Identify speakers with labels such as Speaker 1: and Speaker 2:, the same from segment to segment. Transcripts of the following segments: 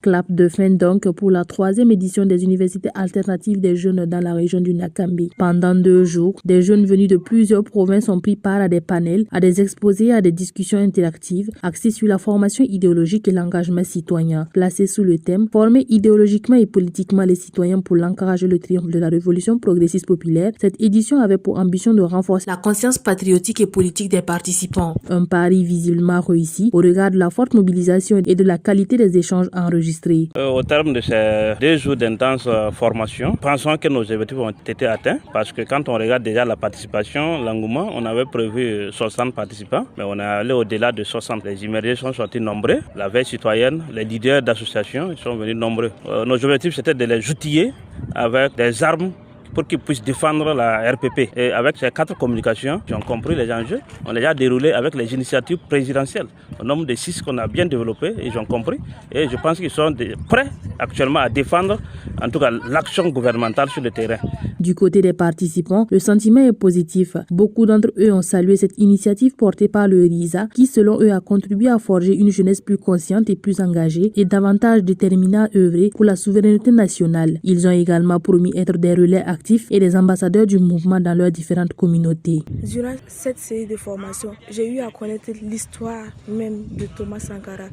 Speaker 1: Clap de fin donc pour la 3e édition des universités alternatives des jeunes dans la région du Nakambe. Pendant 2 jours, des jeunes venus de plusieurs provinces ont pris part à des panels, à des exposés, à des discussions interactives axées sur la formation idéologique et l'engagement citoyen, placés sous le thème « Former idéologiquement et politiquement les citoyens pour l'encourager le triomphe de la révolution progressiste populaire ». Cette édition avait pour ambition de renforcer la conscience patriotique et politique des participants. Un pari visiblement réussi au regard de la forte mobilisation et de la qualité des échanges enregistrés.
Speaker 2: Au terme de ces 2 jours d'intense formation, pensons que nos objectifs ont été atteints parce que quand on regarde déjà la participation, l'engouement, on avait prévu 60 participants, mais on est allé au-delà de 60. Les immergés sont sortis nombreux, la veille citoyenne, les leaders d'associations sont venus nombreux. Nos objectifs c'était de les outiller avec des armes pour qu'ils puissent défendre la RPP. Et avec ces 4 communications qui ont compris les enjeux, on les a déroulés avec les initiatives présidentielles. Au nombre de 6 qu'on a bien développées, ils ont compris. Et je pense qu'ils sont prêts actuellement à défendre, en tout cas, l'action gouvernementale sur le terrain.
Speaker 1: Du côté des participants, le sentiment est positif. Beaucoup d'entre eux ont salué cette initiative portée par le RISA, qui selon eux a contribué à forger une jeunesse plus consciente et plus engagée et davantage déterminée à œuvrer pour la souveraineté nationale. Ils ont également promis être des relais actifs et des ambassadeurs du mouvement dans leurs différentes communautés.
Speaker 3: Durant cette série de formations, j'ai eu à connaître l'histoire même de Thomas Sankara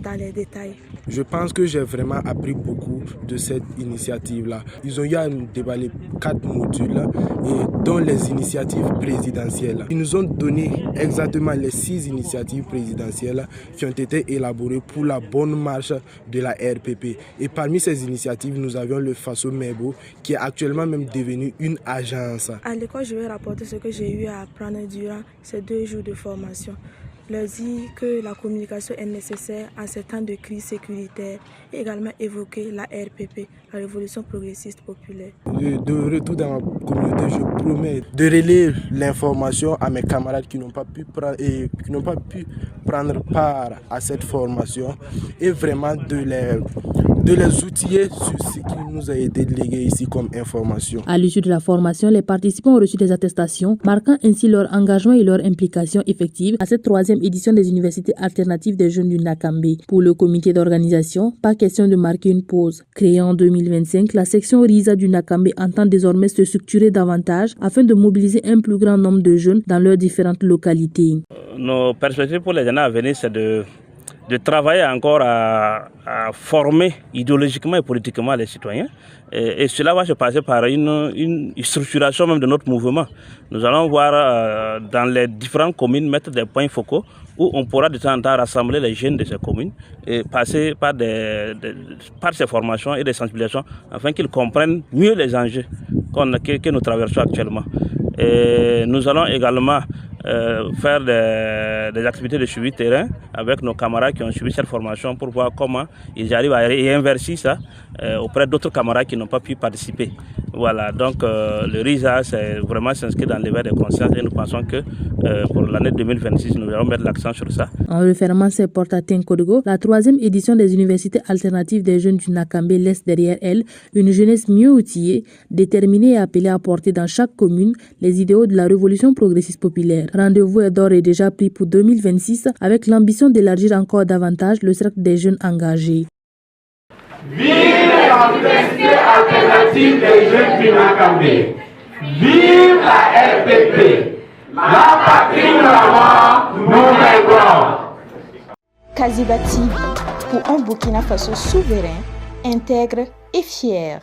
Speaker 3: dans les détails.
Speaker 4: Je pense que j'ai vraiment appris beaucoup de cette initiative-là. Ils ont eu à nous déballer 4 modules et dont les initiatives présidentielles. Ils nous ont donné exactement les 6 initiatives présidentielles qui ont été élaborées pour la bonne marche de la RPP. Et parmi ces initiatives, nous avions le Faso Mebo qui est actuellement même devenu une agence.
Speaker 3: À l'école, je vais rapporter ce que j'ai eu à apprendre durant ces 2 jours de formation. Leur dire que la communication est nécessaire en ces temps de crise sécuritaire et également évoquer la RPP, la Révolution progressiste populaire.
Speaker 4: De retour dans ma communauté, je promets de relayer l'information à mes camarades qui n'ont pas pu prendre part à cette formation et vraiment de les outiller sur ce qui nous a été légué ici comme information.
Speaker 1: À l'issue de la formation, les participants ont reçu des attestations marquant ainsi leur engagement et leur implication effective à cette 3e édition des universités alternatives des jeunes du Nakambe. Pour le comité d'organisation, pas question de marquer une pause. Créée en 2025, la section RISA du Nakambe entend désormais se structurer davantage afin de mobiliser un plus grand nombre de jeunes dans leurs différentes localités.
Speaker 2: Nos perspectives pour les années à venir, c'est de travailler encore à former idéologiquement et politiquement les citoyens. Et cela va se passer par une structuration même de notre mouvement. Nous allons voir dans les différentes communes mettre des points focaux où on pourra de temps en temps rassembler les jeunes de ces communes et passer par ces formations et des sensibilisations afin qu'ils comprennent mieux les enjeux que nous traversons actuellement. Et nous allons également faire des activités de suivi terrain avec nos camarades qui ont suivi cette formation pour voir comment ils arrivent à réinverser ça auprès d'autres camarades qui n'ont pas pu participer. Voilà, donc le RISA, c'est vraiment s'inscrit dans l'éveil des consciences et nous pensons que pour l'année 2026, nous allons mettre l'accent sur ça.
Speaker 1: En refermant ses portes à Tinkodogo, la 3e édition des universités alternatives des jeunes du Nakambe laisse derrière elle une jeunesse mieux outillée, déterminée et appelée à porter dans chaque commune les idéaux de la révolution progressiste populaire. Rendez-vous est d'ores et déjà pris pour 2026 avec l'ambition d'élargir encore davantage le cercle des jeunes engagés.
Speaker 5: Vive les universités alternatives des jeunes du Nakambe. Vive la RPP. La patrie de la mort, nous vaincrons.
Speaker 6: Kaziba TV, pour un Burkina Faso souverain, intègre et fier.